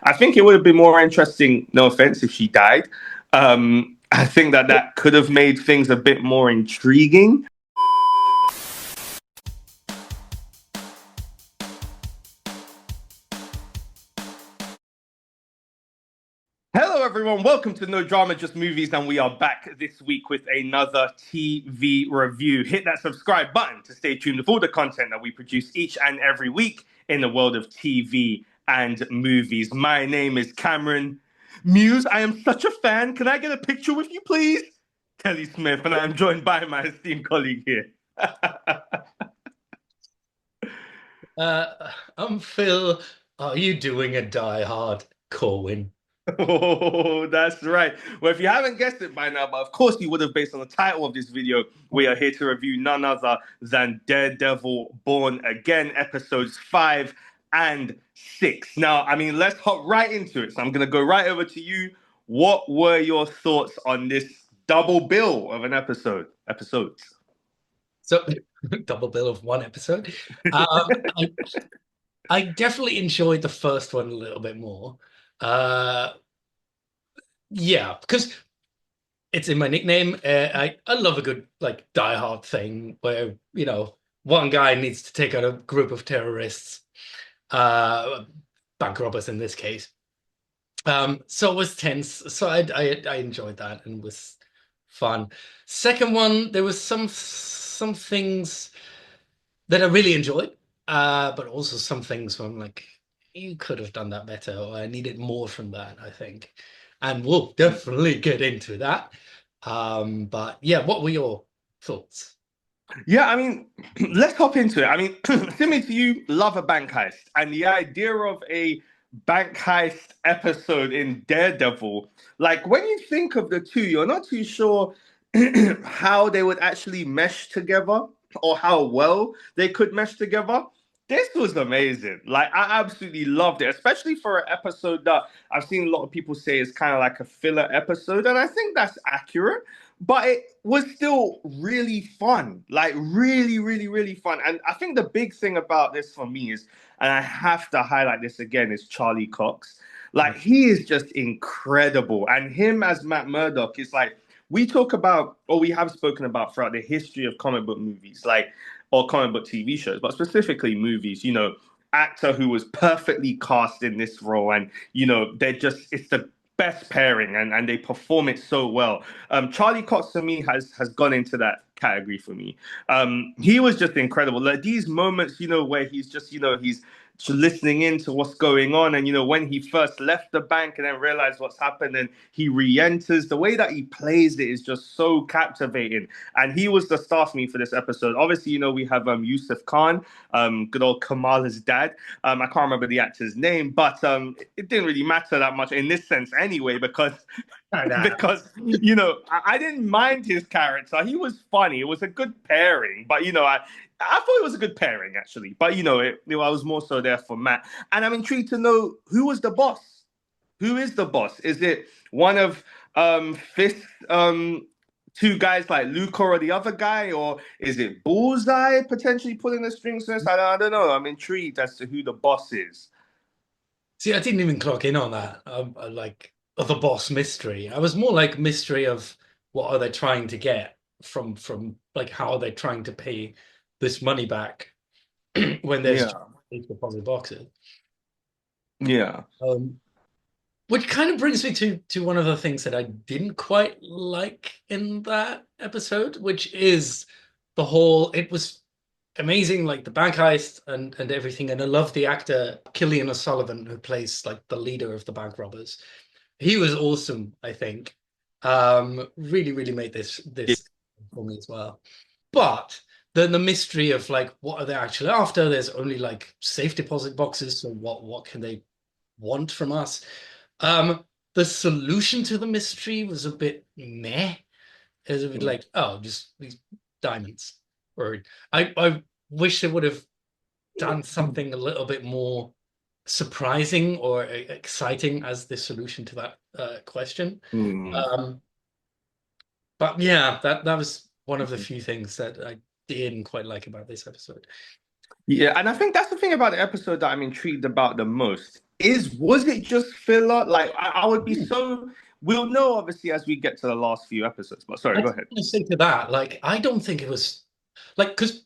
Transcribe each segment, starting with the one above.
I think it would have been more interesting, no offense, if she died. I think that could have made things a bit more intriguing. Hello, everyone. Welcome to No Drama, Just Movies, and we are back this week with another TV review. Hit that subscribe button to stay tuned with all the content that we produce each and every week in the world of TV and movies. My name is Cameron Muse. I am such a fan. Can I get a picture with you, please? Kelly Smith, and I'm joined by my esteemed colleague here. I'm Phil. Are you doing a Die Hard, Corwin? Oh, that's right. Well, if you haven't guessed it by now, but of course you would have based on the title of this video, we are here to review none other than Daredevil Born Again, episodes 5 and 6. Now, let's hop right into it. So I'm going to go right over to you. What were your thoughts on this double bill of an episode? Episodes. So, double bill of one episode. I, I definitely enjoyed the first one a little bit more. Uh, yeah, because it's in my nickname. I love a good Die Hard thing where one guy needs to take out a group of terrorists, bank robbers in this case. So it was tense. So I enjoyed that and it was fun. Second one, there was some things that I really enjoyed, but also some things where I'm like, you could have done that better, or I needed more from that, I think. And we'll definitely get into that. But yeah, what were your thoughts? Yeah, let's hop into it. Similar to you, love a bank heist. And the idea of a bank heist episode in Daredevil, like when you think of the two, you're not too sure how they would actually mesh together or how well they could mesh together. This was amazing. Like, I absolutely loved it, especially for an episode that I've seen a lot of people say is kind of like a filler episode. And I think that's accurate, but it was still really fun, like really, really, really fun. And I think the big thing about this for me is, and I have to highlight this again, is Charlie Cox. Like, he is just incredible, and him as Matt Murdock is like, we talk about, or we have spoken about throughout the history of comic book movies, like, or comic book TV shows, but specifically movies, actor who was perfectly cast in this role, and they're just, it's the best pairing, and they perform it so well. Charlie Cox for me has gone into that category for me. He was just incredible. Like these moments, where he's just, he's listening into what's going on, and when he first left the bank and then realized what's happened, and he re-enters, the way that he plays it is just so captivating. And he was the star for me for this episode. Obviously, we have Yusuf Khan, good old Kamala's dad. I can't remember the actor's name, but it didn't really matter that much in this sense anyway, because because I didn't mind his character. He was funny. It was a good pairing, but I thought it was a good pairing actually. But I was more so there for Matt, and I'm intrigued to know who was the boss. Who is the boss? Is it one of Fisk's two guys like Luca or the other guy, or is it Bullseye potentially pulling the strings? I don't know. I'm intrigued as to who the boss is. See, I didn't even clock in on that. Like the boss mystery. I was more like mystery of what are they trying to get from like how are they trying to pay this money back when there's Yeah, deposit boxes. yeah. Um, which kind of brings me to one of the things that I didn't quite like in that episode, which is the whole. It was amazing, like the bank heist and everything, and I love the actor Killian O'Sullivan who plays like the leader of the bank robbers. He was awesome, I think. Really, really made this for me as well. But then the mystery of like what are they actually after? There's only like safe deposit boxes, so what can they want from us? The solution to the mystery was a bit meh. It was a bit like, oh, just these diamonds. Or I wish they would have done something a little bit more surprising or exciting as the solution to that question. Mm. Um, but yeah, that was one of the few things that I didn't quite like about this episode. Yeah, and I think that's the thing about the episode that I'm intrigued about the most. was it just filler? Like I would be so. We'll know obviously as we get to the last few episodes. But sorry, I go just ahead. want to say to that, like, I don't think it was like because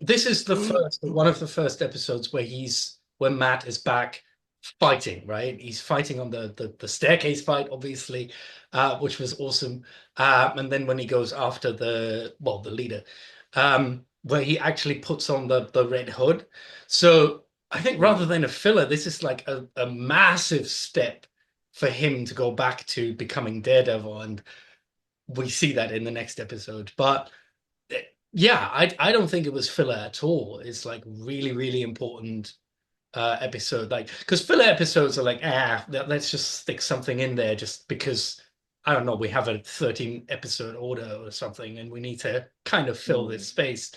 this is the first one of the first episodes where Matt is back fighting, right? He's fighting on the staircase fight, obviously, which was awesome. And then when he goes after the leader, where he actually puts on the red hood. So I think rather than a filler, this is like a massive step for him to go back to becoming Daredevil, and we see that in the next episode. But yeah, I don't think it was filler at all. It's like really, really important episode. Like, because filler episodes are like, let's just stick something in there just because, I don't know, we have a 13 episode order or something, and we need to kind of fill this space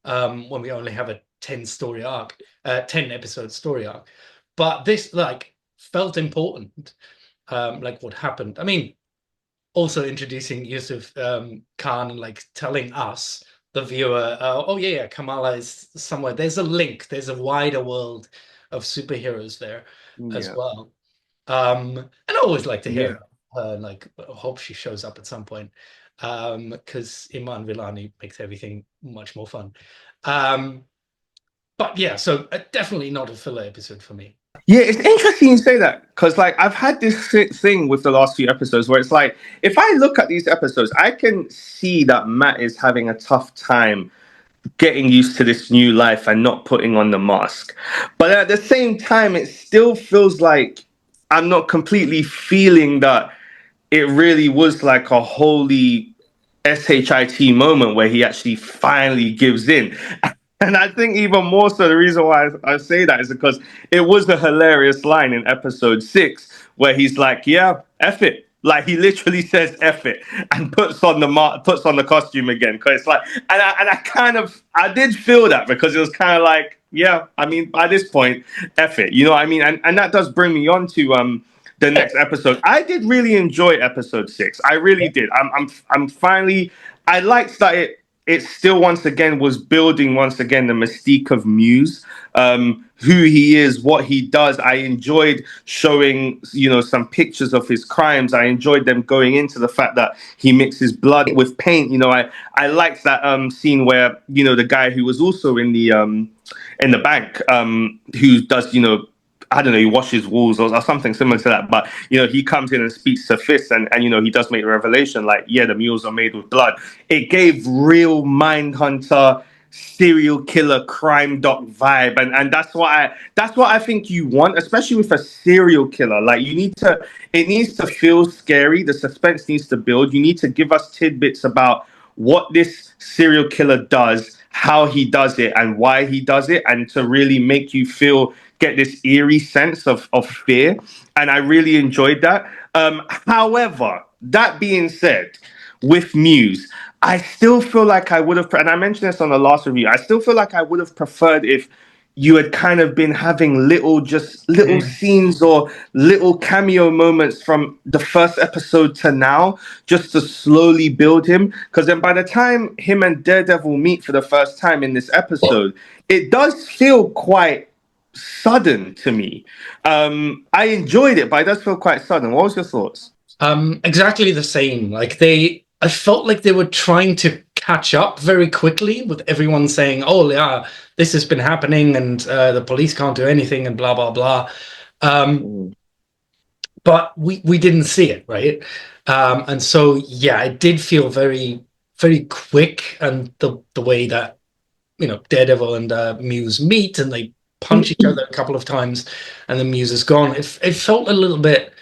when we only have a 10 story arc, 10 episode story arc. But this like felt important, like what happened. I mean, also introducing Yusuf Khan and like telling us, the viewer, oh yeah, Kamala is somewhere. There's a link. There's a wider world of superheroes there as Yeah, well. And I always like to yeah. hear her. Like, I hope she shows up at some point, because Iman Vellani makes everything much more fun. But yeah, so definitely not a filler episode for me. Yeah, it's interesting you say that because, like, I've had this thing with the last few episodes where it's like, if I look at these episodes, I can see that Matt is having a tough time getting used to this new life and not putting on the mask. But at the same time, it still feels like I'm not completely feeling that it really was like a holy shit moment where he actually finally gives in. And I think even more so, the reason why I say that is because it was a hilarious line in episode 6 where he's like, "Yeah, F it." Like he literally says "F it" and puts on the costume again. Because it's like, and I kind of I did feel that because it was kind of like, yeah, I mean, by this point, F it, you know what I mean? And that does bring me on to the next episode. I did really enjoy episode 6. I really did. I'm finally. I liked that it still once again was building once again the mystique of Muse, who he is, what he does. I enjoyed showing some pictures of his crimes. I enjoyed them going into the fact that he mixes blood with paint. I liked that scene where the guy who was also in the bank, who does I don't know, he washes walls or something similar to that. But, he comes in and speaks to Fist and he does make a revelation like, yeah, the mules are made with blood. It gave real Mindhunter, serial killer, crime doc vibe. And that's what I think you want, especially with a serial killer. Like it needs to feel scary. The suspense needs to build. You need to give us tidbits about what this serial killer does, how he does it, and why he does it, and to really make you get this eerie sense of fear. And I really enjoyed that. However, that being said, with Muse, I still feel like I would have, and I mentioned this on the last review, I still feel like I would have preferred if you had kind of been having little scenes or little cameo moments from the first episode to now, just to slowly build him. Because then by the time him and Daredevil meet for the first time in this episode, it does feel quite sudden to me. I enjoyed it, but it does feel quite sudden. What was your thoughts? Exactly the same. Like I felt like they were trying to catch up very quickly with everyone saying, "Oh yeah, this has been happening, and the police can't do anything," and blah blah blah. But we didn't see it, right? And so yeah, it did feel very very quick, and the way that Daredevil and Muse meet and they punch each other a couple of times, and the Muse is gone. It felt a little bit,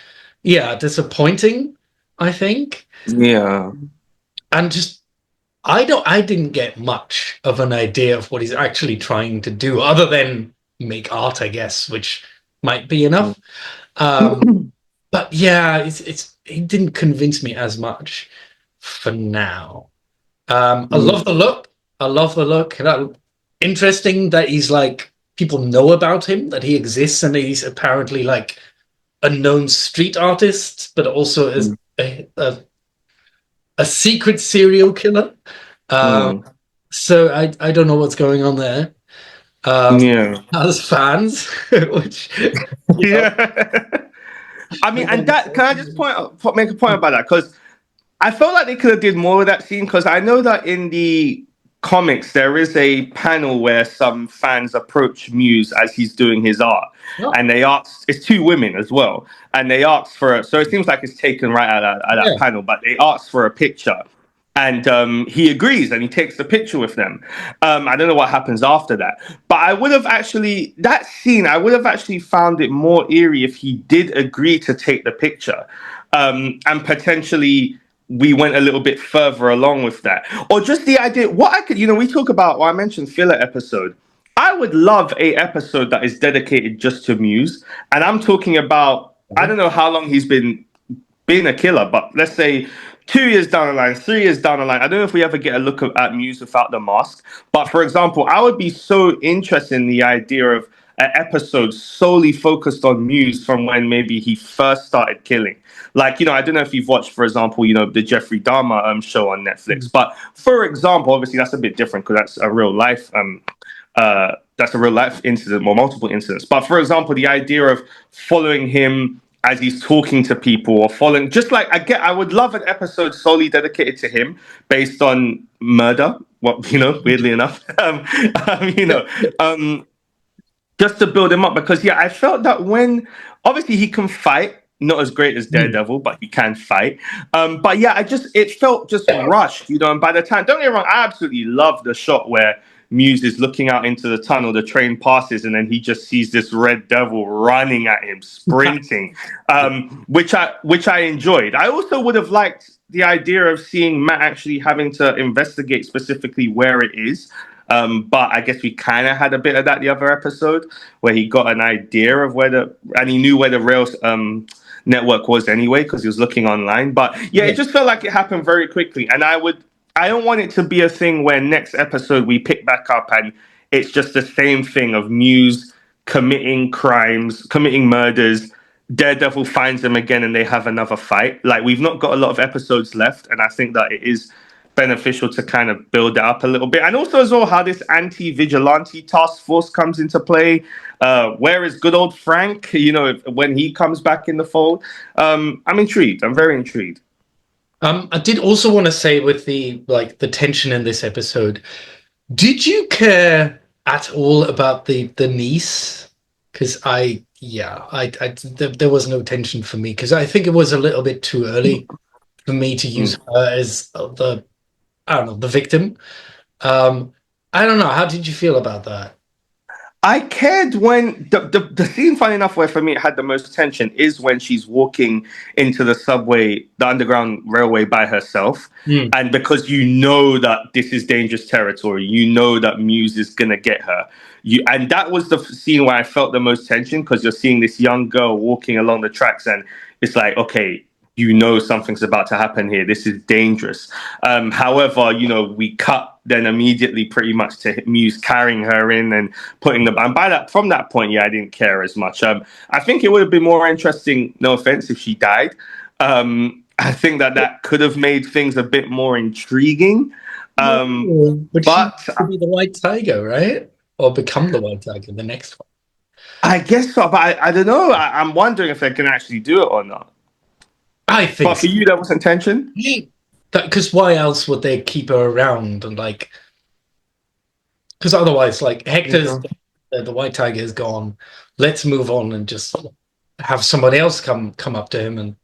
yeah, disappointing, I think. Yeah. And just I didn't get much of an idea of what he's actually trying to do, other than make art, I guess, which might be enough. But yeah, it didn't convince me as much for now. I love the look. I love the look. Interesting that he's like people know about him, that he exists, and he's apparently like a known street artist, but also as a secret serial killer. So I don't know what's going on there. Yeah. as fans, which you know, Yeah. I mean, no and one that can I just make a point about that because I felt like they could have did more with that scene because I know that in the comics there is a panel where some fans approach Muse as he's doing his art, no, and they ask. It's two women as well, and they ask for. So it seems like it's taken right at that yeah, panel, but they ask for a picture. And he agrees and he takes the picture with them. I don't know what happens after that. But I would have actually, that scene, I would have actually found it more eerie if he did agree to take the picture. And potentially we went a little bit further along with that. Or just the idea, what I could, we talk about, well, I mentioned filler episode. I would love a episode that is dedicated just to Muse. And I'm talking about, I don't know how long he's been being a killer, but let's say 2 years down the line, 3 years down the line, I don't know if we ever get a look at Muse without the mask. But for example, I would be so interested in the idea of an episode solely focused on Muse from when maybe he first started killing. Like, I don't know if you've watched, for example, the Jeffrey Dahmer show on Netflix. But for example, obviously that's a bit different because that's a real life incident or multiple incidents. But for example, the idea of following him as he's talking to people or following, just like I would love an episode solely dedicated to him based on murder. What weirdly enough, you know, um, just to build him up because I felt that when obviously he can fight, not as great as Daredevil, but he can fight. But it felt just rushed, and by the time, don't get me wrong, I absolutely love the shot where Muse is looking out into the tunnel, the train passes, and then he just sees this red devil running at him, sprinting, which I enjoyed. I also would have liked the idea of seeing Matt actually having to investigate specifically where it is. But I guess we kind of had a bit of that the other episode where he got an idea of and he knew where the rail network was anyway because he was looking online. But it just felt like it happened very quickly, and I don't want it to be a thing where next episode we pick back up and it's just the same thing of Muse committing crimes, committing murders. Daredevil finds them again and they have another fight. Like, we've not got a lot of episodes left, and I think that it is beneficial to kind of build it up a little bit. And also as well how this anti-vigilante task force comes into play. Where is good old Frank, when he comes back in the fold? I'm intrigued. I'm very intrigued. I did also want to say with the tension in this episode, did you care at all about the niece? Because there was no tension for me because I think it was a little bit too early for me to use her as the victim. I don't know. How did you feel about that? I cared when the scene, funny enough, where for me it had the most tension is when she's walking into the subway, the underground railway by herself. And because you know that this is dangerous territory, you know that Muse is gonna get her. And that was the scene where I felt the most tension because you're seeing this young girl walking along the tracks, and it's like, okay, something's about to happen here. This is dangerous. However, we cut then immediately pretty much to Muse carrying her in and putting them. And from that point, I didn't care as much. I think it would have been more interesting, no offense, if she died. I think that could have made things a bit more intriguing. But she could be the white tiger, right? Or become the white tiger, the next one. I guess so, but I don't know. I'm wondering if they can actually do it or not. I think. But for you, that was intention? Because why else would they keep her around and because otherwise, Hector's the white tiger is gone. Let's move on and just have somebody else come up to him and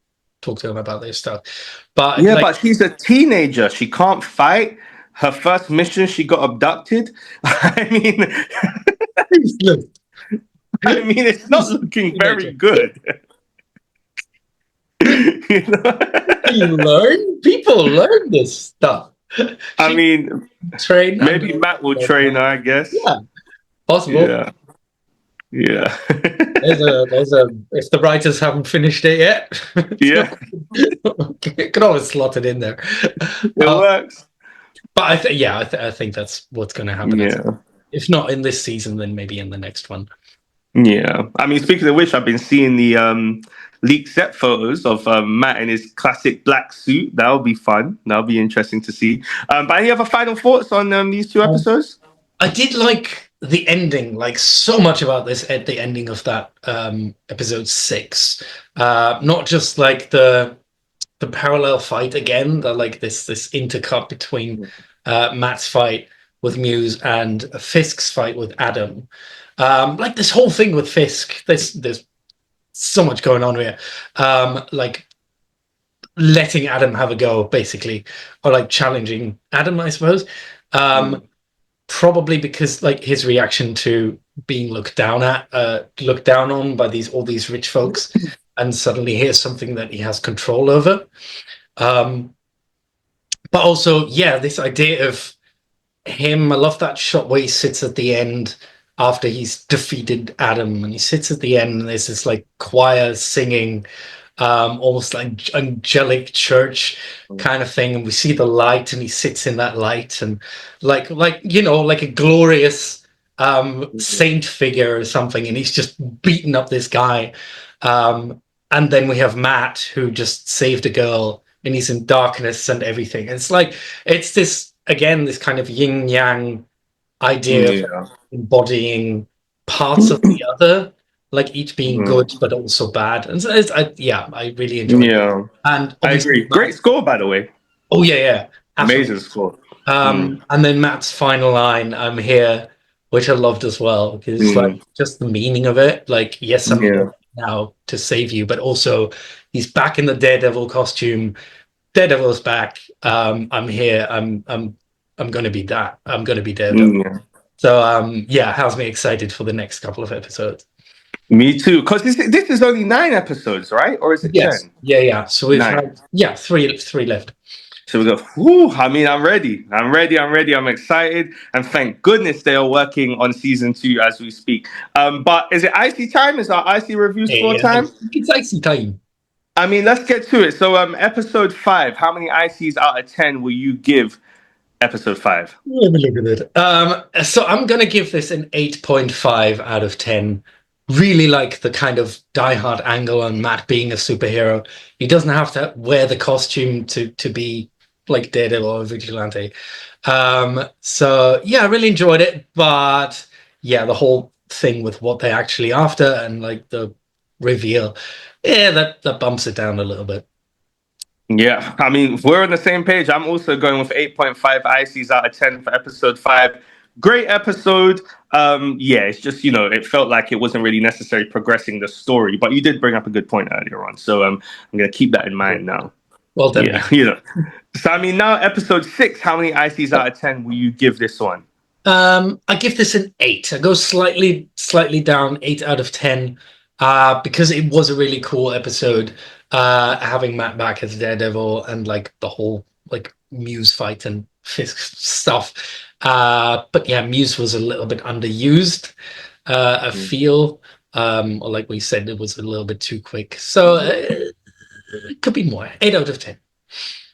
talk to him about their stuff. But but she's a teenager. She can't fight. Her first mission, she got abducted. I mean, it's not looking very good. People learn this stuff. Train. Maybe Matt will train her, I guess. Yeah, possible. Yeah. If the writers haven't finished it yet, can always slot it in there. It works. But I think that's what's going to happen. Yeah. If not in this season, then maybe in the next one. Yeah. Speaking of which, I've been seeing the leaked set photos of Matt in his classic black suit. That'll be fun. That'll be interesting to see. But any other final thoughts on these two episodes? I did like the ending, like so much about this at the ending of that episode 6. Not just like the parallel fight again, the like this intercut between Matt's fight with Muse and Fisk's fight with Adam. Like this whole thing with Fisk, there's so much going on here. Like letting Adam have a go, basically, or like challenging Adam, I suppose. Um, Probably because like his reaction to being looked down on by all these rich folks, and suddenly here's something that he has control over. Um, but also, yeah, this idea of him. I love that shot where he sits at the end after he's defeated Adam, and he sits at the end, and there's this like choir singing, almost like angelic church kind of thing, and we see the light, and he sits in that light, and like like a glorious saint figure or something, and he's just beating up this guy. And then we have Matt, who just saved a girl, and he's in darkness and everything. It's like it's this again, this kind of yin yang idea of embodying parts of the other, like each being good but also bad. And so I really enjoyed it. And I obviously, agree. Great score, by the way. oh yeah, absolutely. Amazing score. And then Matt's final line, "I'm here," which I loved as well, because it's like just the meaning of it. Like, yes, I'm here now to save you, but also he's back in the Daredevil costume. Daredevil's back. I'm here. I'm gonna be that. I'm gonna be Daredevil. So yeah, has me excited for the next couple of episodes. Me too, because this is only 9 episodes, right? Or is it 10? Yeah. So we've 9. had three left. So we go, whew, I mean, I'm ready. I'm excited. And thank goodness they are working on season 2 as we speak. But is it icy time? Is our icy review score time? It's icy time. I mean, let's get to it. So episode 5, how many ices out of 10 will you give episode 5? Let me look at it. So I'm going to give this an 8.5 out of 10. Really like the kind of diehard angle on Matt being a superhero. He doesn't have to wear the costume to be like Daredevil or Vigilante. So yeah, I really enjoyed it. But yeah, the whole thing with what they're actually after and like the reveal, yeah, that bumps it down a little bit. Yeah, I mean, we're on the same page. I'm also going with 8.5 ICs out of 10 for episode 5. Great episode. Yeah, it's just, it felt like it wasn't really necessary progressing the story, but you did bring up a good point earlier on. So I'm going to keep that in mind now. Well done. Yeah, So, I mean, now episode 6, how many ICs out of 10 will you give this one? I give this an 8. I go slightly down, 8 out of 10, because it was a really cool episode. Having Matt back as Daredevil and like the whole like Muse fight and Fisk stuff. But yeah, Muse was a little bit underused. I feel, or like we said, it was a little bit too quick. So it could be more. 8 out of 10.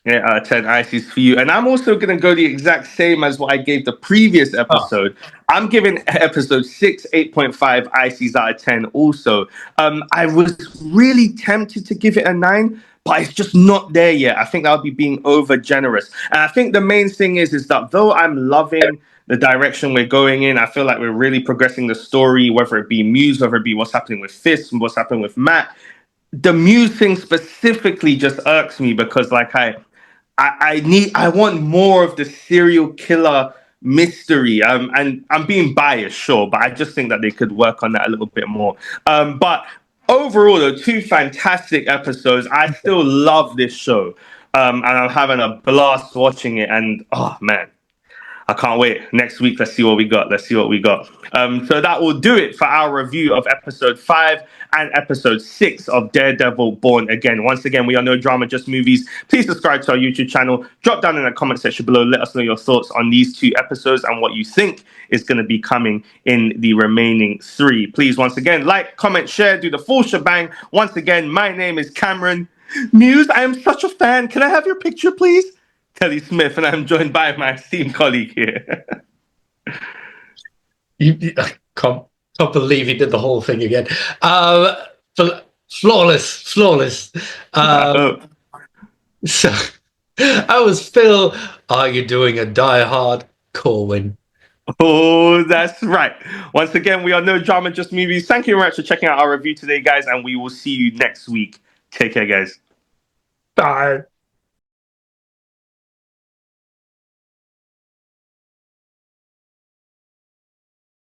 Yeah, out of 10 ICs for you. And I'm also going to go the exact same as what I gave the previous episode. I'm giving episode 6 8.5 ICs out of 10 also. I was really tempted to give it a 9, but it's just not there yet. I think that would be being over generous. And I think the main thing is that though I'm loving the direction we're going in, I feel like we're really progressing the story, whether it be Muse, whether it be what's happening with Fisk, what's happening with Matt. The Muse thing specifically just irks me because like I want more of the serial killer mystery. And I'm being biased, sure, but I just think that they could work on that a little bit more. But overall, though, 2 fantastic episodes. I still love this show. And I'm having a blast watching it. And oh man, I can't wait. Next week, let's see what we got. So that will do it for our review of episode 5 and episode 6 of Daredevil Born Again. Once again, we are No Drama, Just Movies. Please subscribe to our YouTube channel. Drop down in the comment section below. Let us know your thoughts on these 2 episodes and what you think is going to be coming in the remaining 3. Please, once again, like, comment, share, do the full shebang. Once again, my name is Cameron. Muse, I am such a fan. Can I have your picture, please? Kelly Smith, and I'm joined by my esteemed colleague here. I can't believe he did the whole thing again. Flawless. So I was Phil. Are you doing a Die Hard? Corwin. Oh, that's right. Once again, we are No Drama, Just Movies. Thank you very much for checking out our review today, guys, and we will see you next week. Take care, guys. Bye.